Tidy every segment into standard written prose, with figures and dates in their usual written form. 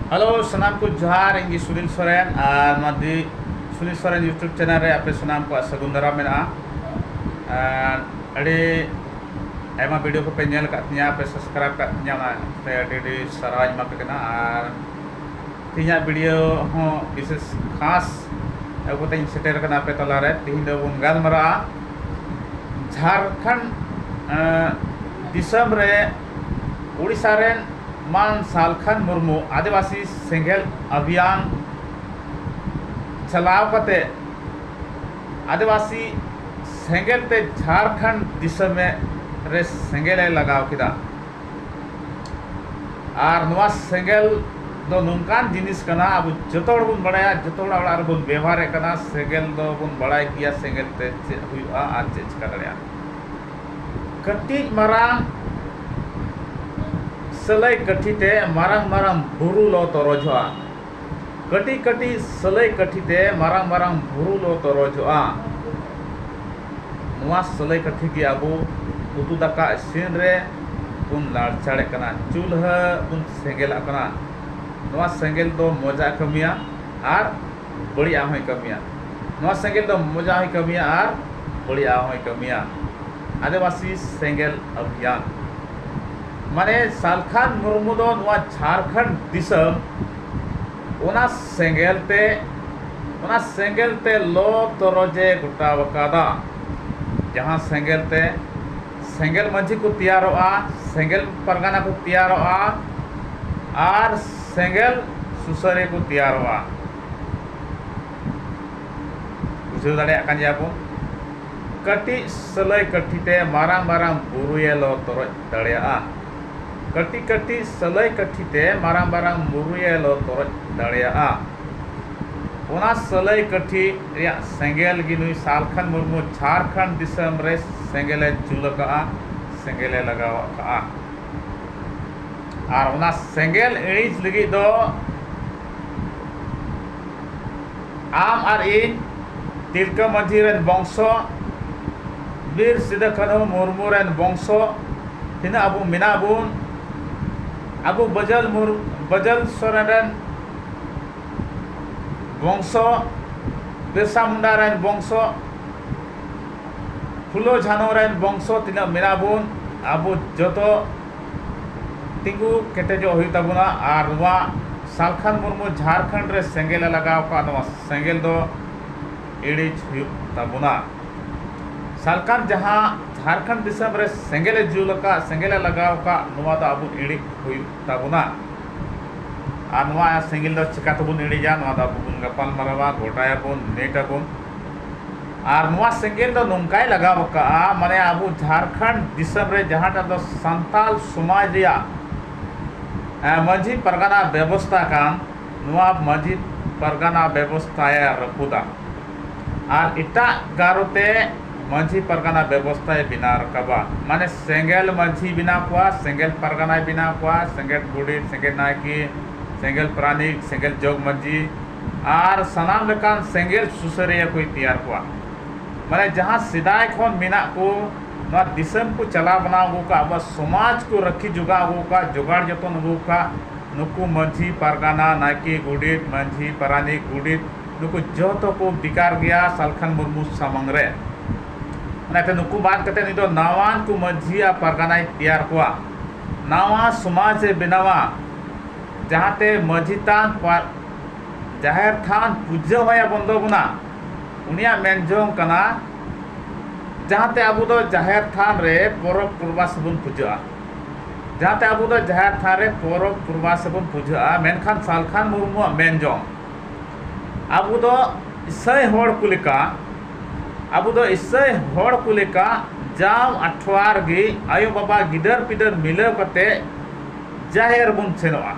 Halo, sanam ko Johar, ingi Sunil Soren, madi Sunil Soren YouTube channel re ape sanam ko sagun daram mena. Adi ema video ko penyel katnya, ape subscribe katnya na, te adi saraj mak kena. Tinya video ho bises khas, aku tanya seter kena ape tolare, tihinda bungal mara. Jharkhand disam re Odisha ren मान सालखन मुर्मू आदिवासी सेंगेल अभियान चलाव कते आदिवासी सेंगेल ते झारखंड दिसम में रे सेंगेल लगाव किदा और नवा सेंगेल दो नुनकान जिनिस कना अब जतोड़ बुन बड़ाया जतोड़ और बुन व्यवहार कना सेंगेल दो बुन बड़ाय किया सेंगेल ते हुआ आज चिका दड़िया कटी मरांग सलाई कठीते मारंग मारंग बुरु लो तरोजोआ कटी कटी सलाई कठीते मारंग मारंग बुरु लो तरोजोआ नुआ सलाई कठी की अबो उतु दाका इसिन रे बुन लाड़चाड़े कना चूल्हा बुन सेंगेल कना नुआ सेंगेल दो मजा कमिया और बड़िया होय कमिया नुआ सेंगेल दो मजा होय कमिया और बड़िया होय कमिया आदिवासी सेंगेल अभियान माने सालखान मुर्मू दो नवा झारखंड दिसम ओना सेंगेल ते लो तरोजे गुटा वकादा जहां सेंगेल मंझी को तैयारोआ सेंगेल परगना को तैयारोआ और सेंगेल सुसरे को तैयारोआ बुझे दाड़े आकान जाबो कटी सलाई कठीते मारांग मारांग बुरुए लो तरोज दाड़ेआ कटी कटी सलाई कठीते मारांग मारांग मुरुए लो तोरज दाड़ेया ओना सलाई कठी रिया सेंगेल गी नुई सालखन मुर्मू झारखंड दिसम रे सेंगेले जुलका सेंगेले लगावा और ओना सेंगेल इज लगी दो आम और इन तिलका माझी रेन बंशो बीर सिदा कान्हू मुर्मू रेन बंशो तिना अबू मिना बुन अबू बजल सोरेन बंशो बिरसा मुंडा रेन बंशो फुलो झानो रेन बंशो तीना मेनाबुन अबू जतो तिंगू केटेजो हुई तबुना और नुआ सालखान मुर्मू झारखंड रे सेंगेल लगाव का नुआ सेंगेल दो इडिज हुई तबुना सालखान जहां झारखंड दिसम रे सेंगेले जुलका सेंगेले लगाव का नुआ दो अबू इडी हुई तबुना और नुआ सेंगेल दो चिका तबुन इडीजा नुआ दो अबू बुन गपाल मरावा गोटाया बुन नेटा बुन और नुआ सेंगेल दो नुंकाय लगाव का माने अबू झारखंड दिसम रे जहां दो संताल समाज रिया माझी परगना व्यवस्था कान नुआ माझी परगना व्यवस्था रपुदा और इटा गारोते माझी परगना व्यवस्था बिना रकबा माने सेंगेल माझी बिना कुआ सेंगेल परगना बिना कुआ सेंगेल गुड़ी सेंगेल नायकी सेंगेल प्राणिक सेंगेल जोग माझी और सनाम लेकान सेंगेल सुसरिया कोई तैयार कुआ माने जहां सिदाय खन मिना को ना दिसम को चला बना गो का अब समाज को रखी जुगा गो का जुगाड़ जतन गो का नुकु माझी परगना नायकी गुड़ी माझी प्राणिक गुड़ी नुकु जोतो को बिकार गया सालखान मुर्मू सामंग रे नाते नुकु बात करते नहीं तो नावान को मझिया परगना तैयार हुआ नावा समाज से बिनावा जहाँ ते मझितान पर जाहिर थान पूजा हुआ बंदो बुना उनिया मेनजोंग कना जहाँ ते अबू दो जाहिर थान रे परब पूर्वास बुन पूजा जहाँ ते अबू दो जाहिर थान रे परब पूर्वास बुन पूजा मेनखान सालखान मुर्मू मेनजोंग अबू दो सही होड़ कुलिका अबू दो इससे होड़ को लेका जाम अठवार गी आयो बाबा गिदर पिदर मिलव कते जाहिर बुन सेनोआ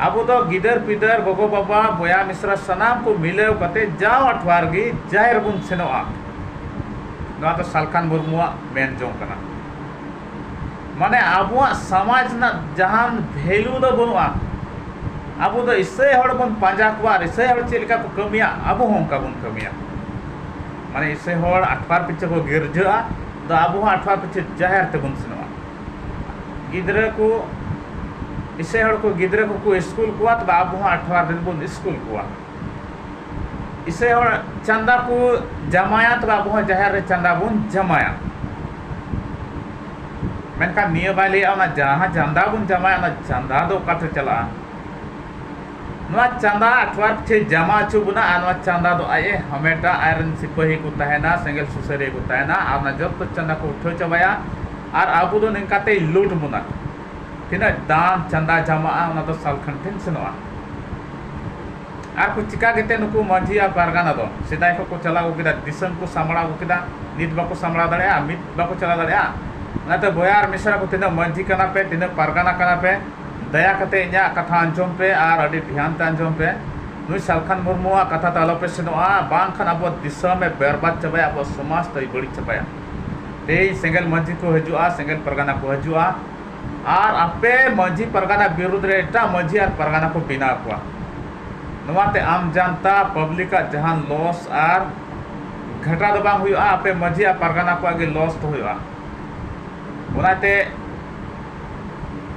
अबू दो गिदर पिदर गोगो बाबा बोया मिश्रा सनाम को मिलव कते जाम अठवार गी जाहिर बुन सेनोआ ना तो सालखान मुर्मुआ मेन जों कना माने अबुआ समाज ना जहां वैल्यू दो बनुआ अबू दो इससे होड़ बुन पांजा कुआ इससे होड़ चेलिका को कमिया अबू हों का बुन कमिया माने इसे होड़ अठवार पिछे को गिरजा तो अबू अठवार पिछे जाहिर ते बुन सेनोआ गिदरे को इसे हड़ को गिद्रे को स्कूल कुआ तो आबो हाँ 18 दिन बुन स्कूल कुआ इसे हड़ चंदा को जमाया तो आबो हाँ जहर रे चंदा बुन जमाया मेनका निया बाले ना जहाँ चंदा बुन जमाया ना चंदा दो काटे चला नवा चंदा 18 छे जमा चुबना नवा चंदा दो आए हमेटा आयरन सिपाही को तहना सेंगल सुसरे को तहना आना जब तो चंदा को उठो चबाया और आबो दो निकाते लूट मुना तीना दान चंदा जमा ना तो सालखन ठिन सनवा और कुछ चिका गते नुकु मांझी आ पारगाना दो सिदाय को चला उकिदा दिसम को सामड़ा उकिदा नित बाको सामड़ा दड़या मित बाको चला दड़या ना तो बोयार मिश्रा को तीना मांझी कना पे तीना पारगाना कना पे दया कते इन्या कथा अंजम पे और अड़ी ध्यान ते अंजम पे नुई सालखन मुर्मुआ कथा तालो पे सनवा बांग खान अब दिसम में बर्बाद चबाया अब समाज तई बड़ी चबाया ते सेंगल मांझी को हजुआ सेंगल पारगाना को हजुआ और आपे मांझी पारगाना विरुद्ध रे एटा मांझी और पारगाना को बिना कुआ नवाते आम जनता पब्लिक जहां लॉस और घटा दो बांग हुआ आपे मांझी और पारगाना को आगे लॉस तो हुआ उनाते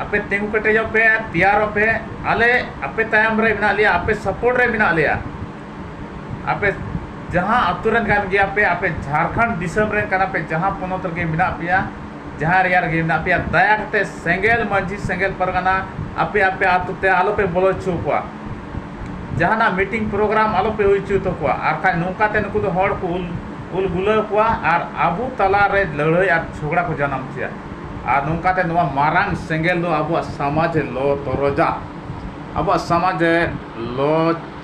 आपे तेंगु कटे जो पे तियारो पे आले आपे तायम रे बिना लिया आपे सपोर्ट रे बिना लिया आपे जहां अतुरन कान गया पे आपे झारखंड दिसम रे काना पे जहां पोनोत रे बिना पिया जहां रियार गे बिना पिया दया कते सेंगेल मांझी सेंगेल परगना आपे आपे आतुते आलो पे बोलो छु को जहां मीटिंग प्रोग्राम आलो पे हुई छु तो को आर का नोका ते नुकु दो हड़ को उल गुलो को आर आबू तला रे लड़ाई और झगड़ा को जन्म छिया और नोकाते नवा मारांग सेंगेल दो अब समाज लो तोरोजा अब समाज लो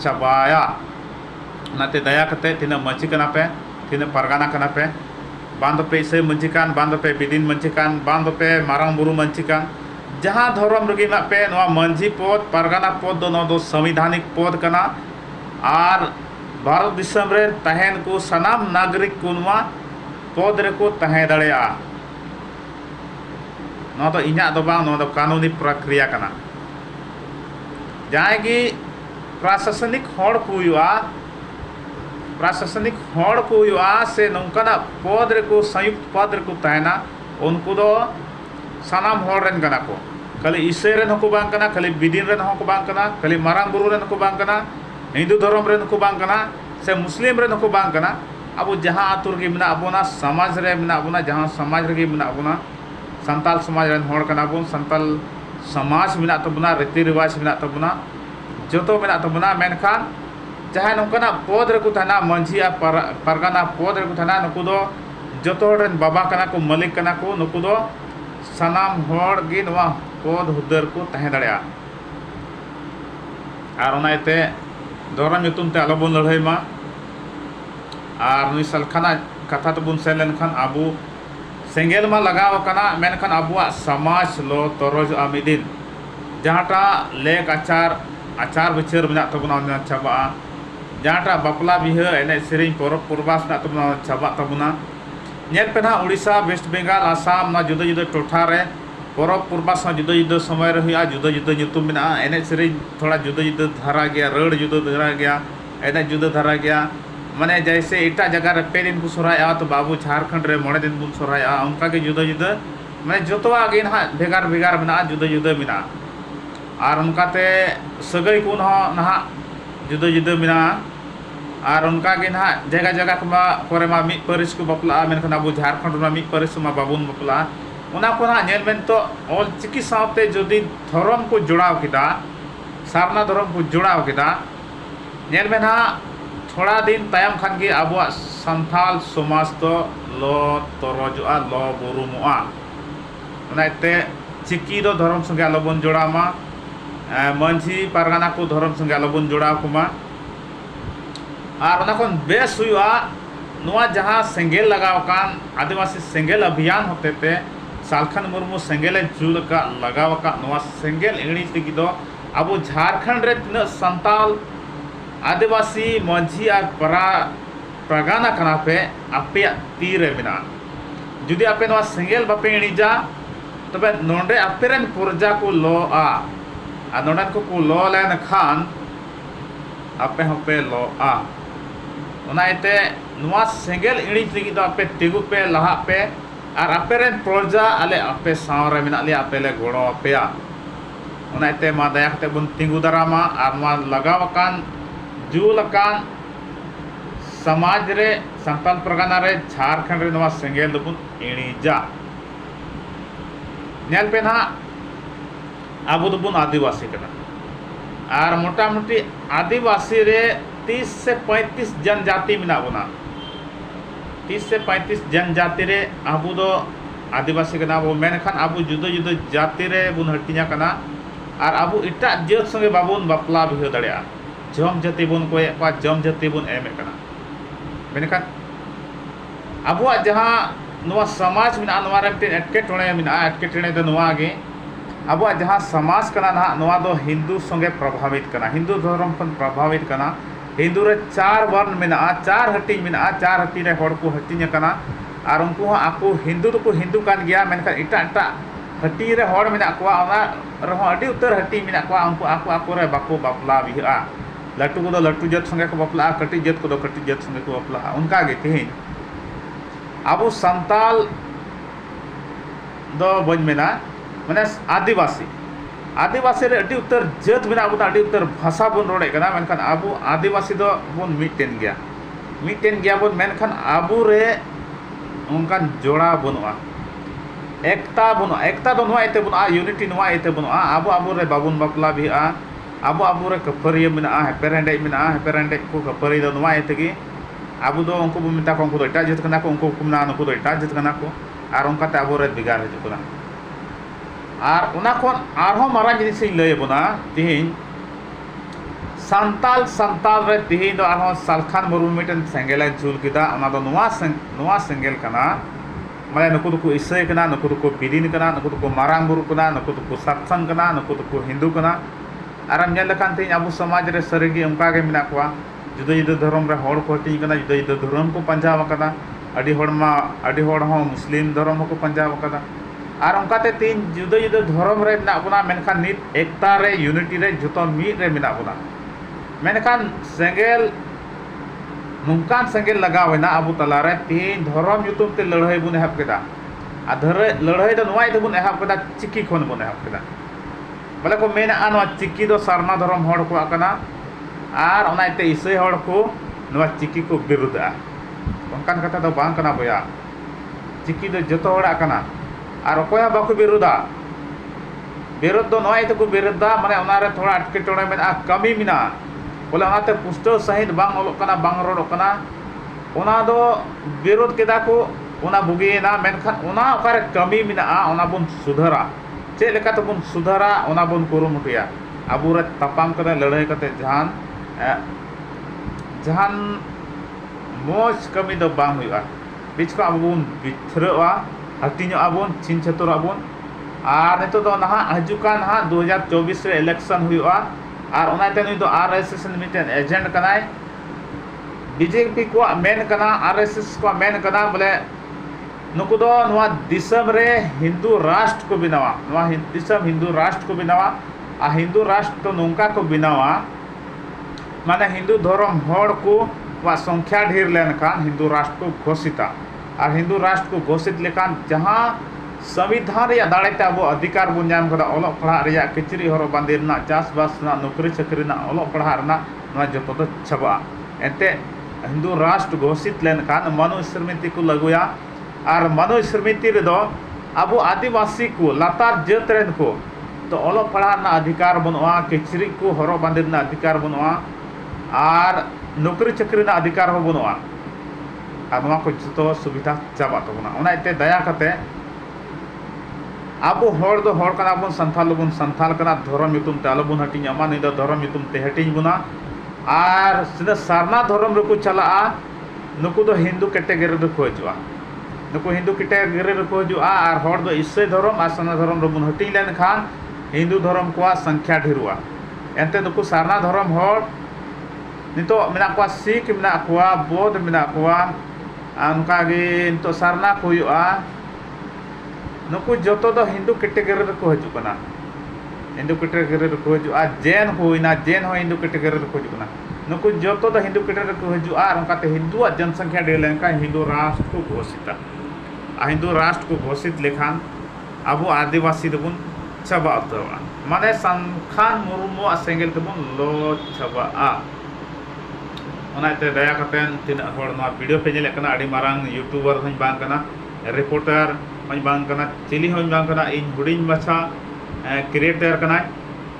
चबाया नाते दया कते तीना मंची कना पे तीना परगाना कना पे बांध पे से मंची कान बांध पे बिदिन मंची कान बांध पे मारांग बुरु मंची कान जहां धर्म रगी ना पे नवा मंजी पद परगाना पद दो संवैधानिक पद कना और भारत दिसम रे तहन को सनाम नागरिक को नवा पद रे को तहे दड़ेया ना तो इन्या दो बांग ना तो कानूनी प्रक्रिया कना जहां की प्रशासनिक हड़ को हुआ प्रशासनिक हड़ को हुआ से नौकना पद रे को संयुक्त पद रे को तहना उनको दो सनाम हड़ रेन कना को खाली ईसे रेन को बांग कना खाली बिदिन रेन को बांग कना खाली मारांग बुरु रेन को बांग कना हिंदू धर्म रेन को बांग कना से मुस्लिम रेन को बांग कना अब जहां आतुर गे मिना अबोना समाज रे मिना अबोना जहां समाज रे मिना अबोना संताल समाज रेन हड़ कना बोन संताल समाज मिना तबना रीति रिवाज मिना तबना जोतो मिना तबना मेनखान जहां नौकना पद रे को थाना मंझी परगना पद रे को थाना नुकु दो जोतो रेन बाबा कना को मालिक कना को नुकु दो सनाम हड़ गे नवा पद हुदर को तहे दड़या और ओनाते धर्म nyutum te alobon लड़ाई मा और नुई सालखाना कथा तबुन सेन लेनखान आबू सेंगेल मा लगाव कना मेनखान आबुआ समाज लो तोरज आमिदिन जहांटा लेक आचार आचार विचार मेना तबुना चाबा जहांटा बापला बिहा एने सेरिंग परब पुरबास ना तबुना चाबा तबुना नेल पेना उड़ीसा वेस्ट बंगाल आसाम ना जुदा जुदा टोठा रे परब पुरबास ना जुदा जुदा समय रे हुआ जुदा जुदा nyutum मेना एने सेरिंग थोड़ा जुदा जुदा धारा गया रड़ जुदा धारा गया एने जुदा धारा गया माने जैसे एटा जगह रे पे दिन को सोराया तो बाबू झारखंड रे मोड़े दिन बुन सोराया उनका के जुदा जुदा माने जोतवा गे ना भेगार भेगार मेना जुदा जुदा मेना और उनका ते सगई को ना जुदा जुदा मेना और उनका के ना जगह जगह को करे मा मी परिस को बपला मेनखान अबु झारखंड मा मी परिस मा बाबुन बपला उना को ना नेल मेन तो ऑल चिकी सावते जदि धर्म को जुड़ाव किदा सारना धर्म को जुड़ाव किदा नेल मेना थोड़ा दिन तायम खान के अब संथाल समाज तो लो तोरजुआ लो बुरुमुआ उनाते चिकी दो धर्म संगे आलोबन जोड़ामा मंझी पारगाना को धर्म संगे आलोबन जोड़ा कुमा और उनाखन बेस हुआ नुआ जहां सेंगेल लगाव कान आदिवासी सेंगेल अभियान होते थे सालखन मुर्मू सेंगेल जुल का लगाव का नुआ सेंगेल इणी तिगी दो अब झारखंड रे तिना संताल आदिवासी मंझी और परगाना कना पे आपे तीरे बिना जुदी आपे नवा सेंगेल बापे इणीजा तबे नोंडे आपेरन पुरजा को लो आ नोंडन को लो लेन खान आपे हपे लो आ उनाइते नवा सेंगेल इणी तिगी दो आपे तिगु पे लहा पे और आपेरन पुरजा आले आपे सावरे मिना ले आपे ले गोड़ो आपे ᱚᱱᱟᱛᱮ ᱢᱟ ᱫᱟᱭᱟ ᱠᱟᱛᱮ ᱵᱚᱱ ᱛᱤᱸᱜᱩ ᱫᱟᱨᱟᱢᱟ ᱟᱨ ᱱᱚᱣᱟ ᱞᱟᱜᱟᱣ ᱟᱠᱟᱱ ᱡᱩᱞ ᱟᱠᱟन समाज रे संताल परगना रे झारखंड रे नवा सेंगेल दबुन इणीजा नेल पे ना आबो दबुन आदिवासी कना और मोटा मोटी आदिवासी रे 30 से 35 जनजाति मिना बना 30 से 35 जनजाति रे आबो दो आदिवासी कना बो मेनखान आबो जुदो जुदो जाति रे बुन हटिया कना और आबो इटा जात संगे बाबुन बापला बिहो दड़िया जम जाति बुन कोय पा जम जाति बुन एमे कना मेनखान आबो जहां नवा समाज मिना नवा रे एटकेटणे मिना एटकेटणे दो नवा गे आबो जहां समाज कना ना नवा दो हिंदू संगे प्रभावित कना हिंदू धर्म खन प्रभावित कना हिंदू रे 4 वर्ण मिना 4 हटिंग मिना 4 हटिंग रे हड़ को हटिंग कना और उनको आको हिंदू तो को हिंदू कान गया मेनखान इटा इटा हटिंग रे हड़ मिना को ओना रहो अडी उत्तर हटिंग मिना को उनको आको आको रे बाको बापला बिहा लट्टू को लट्टू जात संगे को बापला कटी जात को कटी जात संगे को बापला उनका गे तेहिन आबो संताल दो बन मेना माने आदिवासी रे अडी उत्तर जात मेना आबो अडी उत्तर भाषा बन रोड़े कना मेनखान आबो आदिवासी दो बन मिटेन गया बन मेनखान आबो रे उनकान जोड़ा बनुआ एकता दो नवा एते बनुआ यूनिटी नवा एते बनुआ आबो रे बाबुन बापला बिहा आबो रे कफरिया मेना हेपेरेंडे को कफरी दो नवा एते गे आबो दो उनको बो मिता को उनको एटा जत कना को उनको कुमना उनको दो एटा जत कना को आर उनका ते आबो रे बिगार हिजु कना आर उना कोन आरहो मारा जिनिस लय बना तिहिन संताल रे तिहिन दो आरहो सालखान मुर्मू मिटन सेंगेल जुल किदा उना दो नवा सेंगेल कना माने नुकु दुको इसय कना नुकु दुको बिदिन कना नुकु दुको मारांग बुरु कना नुकु दुको सत्संग कना नुकु दुको हिंदू कना आराम नेल लखान तिहिन आबो समाज रे सरिगी उनका गे मिना कोआ जुदा जुदा धर्म रे हड़ को हटिंग कना जुदा जुदा धर्म को पंजाब कदा अडी हड़ हो मुस्लिम धर्म को पंजाब कदा और उनकाते तीन जुदा जुदा धर्म रे मिना बना मेनखान नित एकता रे यूनिटी रे जतो मीट रे मिना बना मेनखान सेंगेल नुकान सेंगेल लगावेना आबो तला रे तीन धर्म युतुम ते लड़ाई बुन एहब केदा आ धरे लड़ाई दो नवाई दो बुन एहब केदा चिकी खन बुन एहब केदा बोले को मेना आनो चिकी दो सारना धर्म हड़ को आकना और ओनाइते ईसाई हड़ को नवा चिकी को विरुद्धा उनकान कथा दो बांग कना बया चिकी दो जतो हड़ा कना और अकोया बाको विरुद्धा विरुद्ध दो नवाई तो को विरुद्धा माने ओना रे थोड़ा अटकेटोड़े मेना कमी मिना बोले ओनाते पुष्टो सहित बांग ओलोक कना बांग रोड कना ओना दो विरोध केदा को ओना बुगीना मेनखान ओना ओकारे कमी मिना ओना बुन सुधारा चे लेका तो बुन सुधारा ओना बुन कुरुमुटिया आबो रे तपाम करे लड़ाई कते जहान मोज कमी दो बांग हुआ बीच को आबो बुन बिथरवा हटिनो आबोन चिन छतुर आबोन और नितो दो नहा हजुकान हा 2024 रे इलेक्शन हुआ और ओनाते नुई दो आरएसएस मिटेन एजेंट कनाय बीजेपी को मेन कना आरएसएस को मेन कना बोले नुकु दो नवा दिसम रे हिंदू राष्ट्र को बनावा नवा दिसम हिंदू राष्ट्र को बनावा आ हिंदू राष्ट्र तो नोंका को बनावा माने हिंदू धर्म हड़ को वा संख्या ढेर लेनखान हिंदू राष्ट्र को घोषिता और हिंदू राष्ट्र को घोषित लेखान जहां संविधान रे दाड़ेते अब अधिकार बन नाम कदा ओलो पढ़ा रे किचरी हरो बांदे ना चासबास ना नौकरी चाकरी ना ओलो पढ़ा ना नवा जतो तो छबा एते हिंदू राष्ट्र घोषित लेनखान मनुष्य समिति को लगुया और मनुष्य समिति रे दो अब आदिवासी को लातार जात रेन को तो ओलो पढ़ा ना अधिकार बनवा किचरी को हरो बांदे ना अधिकार बनवा और नौकरी चाकरी ना अधिकार हो बनवा और नवा को जतो सुविधा चाबा तबना ओना इते दया कते आबो हड़ दो हड़ कना बन संथाल कना धर्म युतुम ते आलोबन हटिंग अमा नि दो धर्म युतुम ते हटिंग बुना और सिदा सारना धर्म रे को चला नुकु दो हिंदू कैटेगरी रे को हजुआ नुकु हिंदू कैटेगरी रे को हजुआ और हड़ दो ईसाई धर्म और सारना धर्म रे बुन हटिंग लेन खान हिंदू धर्म को संख्या ढेरुआ एनते नुकु सारना धर्म हड़ नितो मेना को सिख मेना को बौद्ध मेना को उनका गे नितो सारना को हुआ नुकु जतो दो हिंदू कैटेगरी रे को हजु कना हिंदू कैटेगरी रे को हजु जैन होइना जैन हो हिंदू कैटेगरी रे को हजु कना नुकु जतो दो हिंदू कैटेगरी रे को हजु और उनका ते हिंदू जनसंख्या ढेर लेनका हिंदू राष्ट्र को घोषित हिंदू राष्ट्र को घोषित लेखान अब आदिवासी दबुन चबा माने सानखान मुर्मु सेंगेल तेबन लो चाबा ओनाते दया कतेन तीन हर नवा वीडियो पे जेले कना आडी मारांग यूट्यूबर हई बांग कना रिपोर्टर हई बांग कना चिली हई बांग कना इन हुडिंग मछा क्रिएटर कना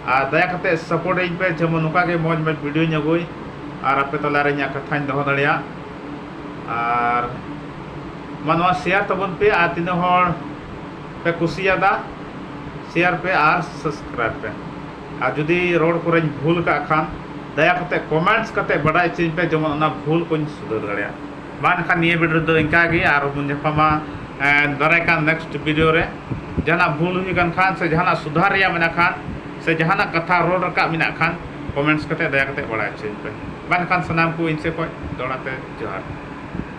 आ दया कते सपोर्ट इन पे जेमन नुका के मौज में वीडियो नगोई और आपे तला रे nya कथा दो दड़िया और मनवा शेयर तबन पे आ तीन हर पे कुसियादा शेयर पे और सब्सक्राइब पे आ जुदी रोड को भूल का खान दया कते कमेंट्स कते बड़ाई चीज पे जेमन ना भूल को सुधर दड़िया बान खान ये वीडियो दो इनका गी और बुन जफामा दाराय का नेक्स्ट वीडियो रे जहां भूल हुई kan खान से जहां सुधार या मेना खान से जहां कथा रोड रका मेना खान कमेंट्स कते दया कते बड़ाई चीज पे बान खान सनाम को इनसे कोई दौड़ाते जोहार